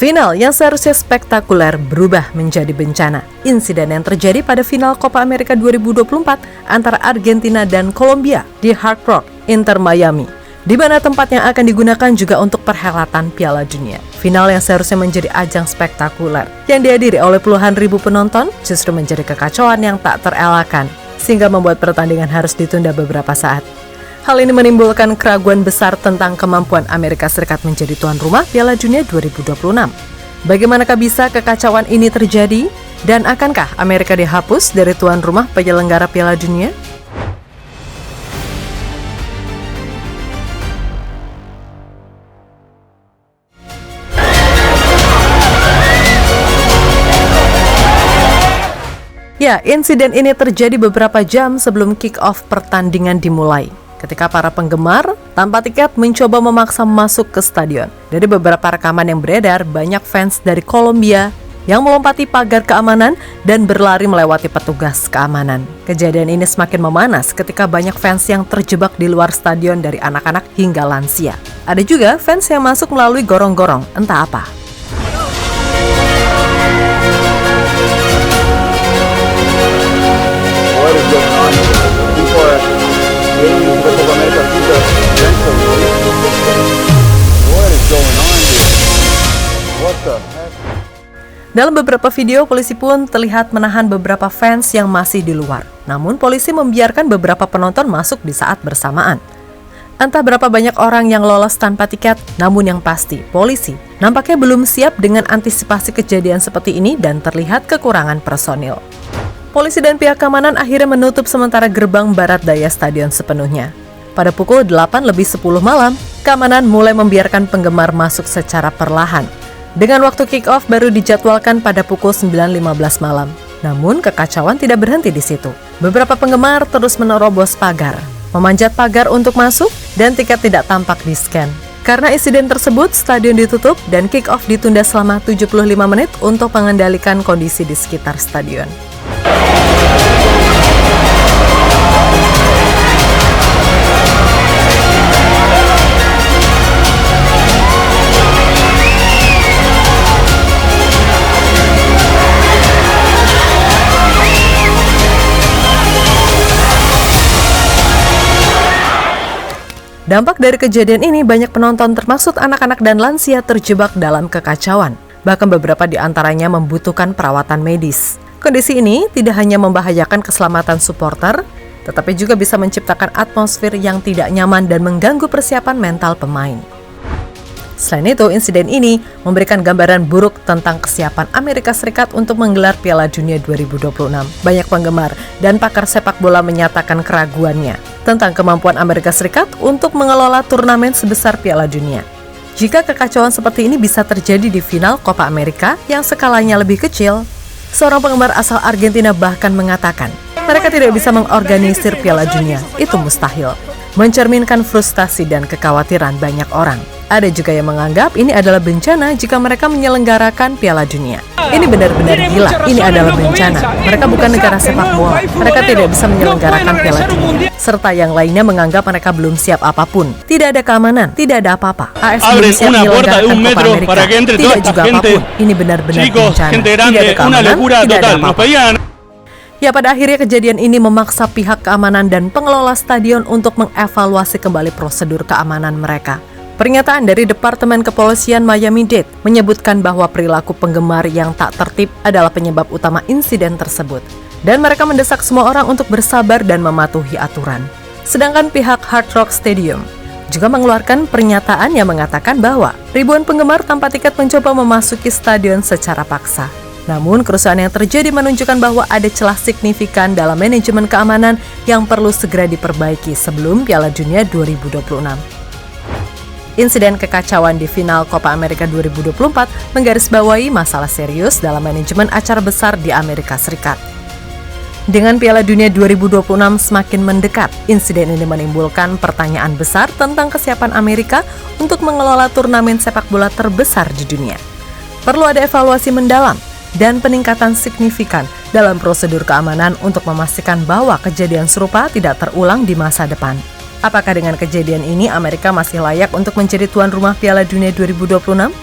Final yang seharusnya spektakuler berubah menjadi bencana. Insiden yang terjadi pada final Copa America 2024 antara Argentina dan Kolombia di Hard Rock Inter Miami, di mana tempat yang akan digunakan juga untuk perhelatan Piala Dunia. Final yang seharusnya menjadi ajang spektakuler yang dihadiri oleh puluhan ribu penonton justru menjadi kekacauan yang tak terelakkan, sehingga membuat pertandingan harus ditunda beberapa saat. Hal ini menimbulkan keraguan besar tentang kemampuan Amerika Serikat menjadi tuan rumah Piala Dunia 2026. Bagaimanakah bisa kekacauan ini terjadi? Dan akankah Amerika dihapus dari tuan rumah penyelenggara Piala Dunia? Ya, insiden ini terjadi beberapa jam sebelum kick-off pertandingan dimulai, ketika para penggemar tanpa tiket mencoba memaksa masuk ke stadion. Dari beberapa rekaman yang beredar, banyak fans dari Kolombia yang melompati pagar keamanan dan berlari melewati petugas keamanan. Kejadian ini semakin memanas ketika banyak fans yang terjebak di luar stadion, dari anak-anak hingga lansia. Ada juga fans yang masuk melalui gorong-gorong, entah apa. Dalam beberapa video, polisi pun terlihat menahan beberapa fans yang masih di luar. Namun, polisi membiarkan beberapa penonton masuk di saat bersamaan. Entah berapa banyak orang yang lolos tanpa tiket, namun yang pasti, polisi nampaknya belum siap dengan antisipasi kejadian seperti ini dan terlihat kekurangan personil. Polisi dan pihak keamanan akhirnya menutup sementara gerbang barat daya stadion sepenuhnya. Pada pukul 8:10 malam, keamanan mulai membiarkan penggemar masuk secara perlahan. Dengan waktu kick-off baru dijadwalkan pada pukul 9:15 malam. Namun, kekacauan tidak berhenti di situ. Beberapa penggemar terus menerobos pagar, memanjat pagar untuk masuk, dan tiket tidak tampak di-scan. Karena insiden tersebut, stadion ditutup dan kick-off ditunda selama 75 menit untuk mengendalikan kondisi di sekitar stadion. Dampak dari kejadian ini, banyak penonton termasuk anak-anak dan lansia terjebak dalam kekacauan. Bahkan beberapa di antaranya membutuhkan perawatan medis. Kondisi ini tidak hanya membahayakan keselamatan supporter, tetapi juga bisa menciptakan atmosfer yang tidak nyaman dan mengganggu persiapan mental pemain. Selain itu, insiden ini memberikan gambaran buruk tentang kesiapan Amerika Serikat untuk menggelar Piala Dunia 2026. Banyak penggemar dan pakar sepak bola menyatakan keraguannya tentang kemampuan Amerika Serikat untuk mengelola turnamen sebesar Piala Dunia. Jika kekacauan seperti ini bisa terjadi di final Copa America yang skalanya lebih kecil, seorang penggemar asal Argentina bahkan mengatakan mereka tidak bisa mengorganisir Piala Dunia, itu mustahil. Mencerminkan frustasi dan kekhawatiran banyak orang. Ada juga yang menganggap ini adalah bencana jika mereka menyelenggarakan Piala Dunia. Ini benar-benar gila, ini adalah bencana. Mereka bukan negara sepak bola, mereka tidak bisa menyelenggarakan Piala Dunia. Serta yang lainnya menganggap mereka belum siap apapun. Tidak ada keamanan, tidak ada apa-apa. AS belum siap menyelenggarakan Copa America, tidak juga apapun. Ini benar-benar bencana, tidak ada keamanan, tidak ada apa-apa. Ya, pada akhirnya kejadian ini memaksa pihak keamanan dan pengelola stadion untuk mengevaluasi kembali prosedur keamanan mereka. Pernyataan dari Departemen Kepolisian Miami-Dade menyebutkan bahwa perilaku penggemar yang tak tertib adalah penyebab utama insiden tersebut. Dan mereka mendesak semua orang untuk bersabar dan mematuhi aturan. Sedangkan pihak Hard Rock Stadium juga mengeluarkan pernyataan yang mengatakan bahwa ribuan penggemar tanpa tiket mencoba memasuki stadion secara paksa. Namun, kerusuhan yang terjadi menunjukkan bahwa ada celah signifikan dalam manajemen keamanan yang perlu segera diperbaiki sebelum Piala Dunia 2026. Insiden kekacauan di final Copa America 2024 menggarisbawahi masalah serius dalam manajemen acara besar di Amerika Serikat. Dengan Piala Dunia 2026 semakin mendekat, insiden ini menimbulkan pertanyaan besar tentang kesiapan Amerika untuk mengelola turnamen sepak bola terbesar di dunia. Perlu ada evaluasi mendalam dan peningkatan signifikan dalam prosedur keamanan untuk memastikan bahwa kejadian serupa tidak terulang di masa depan. Apakah dengan kejadian ini Amerika masih layak untuk menjadi tuan rumah Piala Dunia 2026?